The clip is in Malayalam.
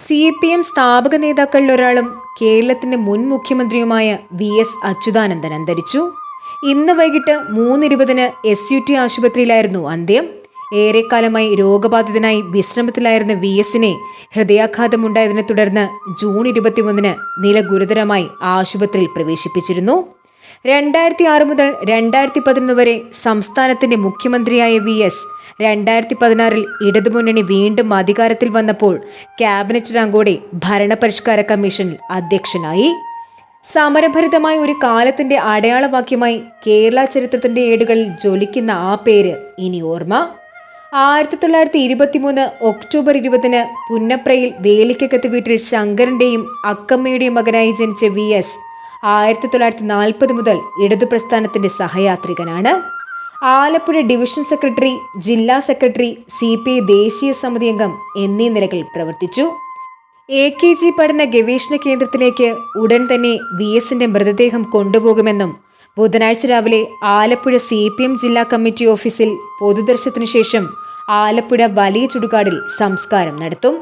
CPM സ്ഥാപക നേതാക്കളിൽ ഒരാളും കേരളത്തിന്റെ മുൻ മുഖ്യമന്ത്രിയുമായ VS അച്യുതാനന്ദൻ അന്തരിച്ചു. ഇന്ന് വൈകിട്ട് 3:20 SUT ആശുപത്രിയിലായിരുന്നു അന്ത്യം. ഏറെക്കാലമായി രോഗബാധിതനായി വിശ്രമത്തിലായിരുന്ന VSനെ ഹൃദയാഘാതമുണ്ടായതിനെ തുടർന്ന് ജൂൺ 21 നില ഗുരുതരമായി ആശുപത്രിയിൽ പ്രവേശിപ്പിച്ചിരുന്നു. 2006 മുതൽ 2011 വരെ സംസ്ഥാനത്തിന്റെ മുഖ്യമന്ത്രിയായ VS 2016 ഇടതുമുന്നണി വീണ്ടും അധികാരത്തിൽ വന്നപ്പോൾ ക്യാബിനറ്റ് റാങ്കോടെ ഭരണപരിഷ്കാര കമ്മീഷനിൽ അധ്യക്ഷനായി. സമരഭരിതമായ ഒരു കാലത്തിന്റെ അടയാളവാക്യമായി കേരള ചരിത്രത്തിന്റെ ഏടുകളിൽ ജ്വലിക്കുന്ന ആ പേര് ഇനി ഓർമ്മ. 1923 ഒക്ടോബർ 20 പുന്നപ്രയിൽ വേലിക്കകത്ത് വീട്ടിൽ ശങ്കരന്റെയും അക്കമ്മയുടെയും മകനായി ജനിച്ച VS 1940 മുതൽ ഇടതു പ്രസ്ഥാനത്തിന്റെ സഹയാത്രികനാണ്. ആലപ്പുഴ ഡിവിഷൻ സെക്രട്ടറി, ജില്ലാ സെക്രട്ടറി, CPI ദേശീയ സമിതി അംഗം എന്നീ നിലകളിൽ പ്രവർത്തിച്ചു. AKG പഠന ഗവേഷണ കേന്ദ്രത്തിലേക്ക് ഉടൻ തന്നെ VSന്റെ മൃതദേഹം കൊണ്ടുപോകുമെന്നും ബുധനാഴ്ച രാവിലെ ആലപ്പുഴ CPM ജില്ലാ കമ്മിറ്റി ഓഫീസിൽ പൊതുദർശനത്തിനു ശേഷം ആലപ്പുഴ വലിയ ചുടുകാടിൽ സംസ്കാരം നടത്തും.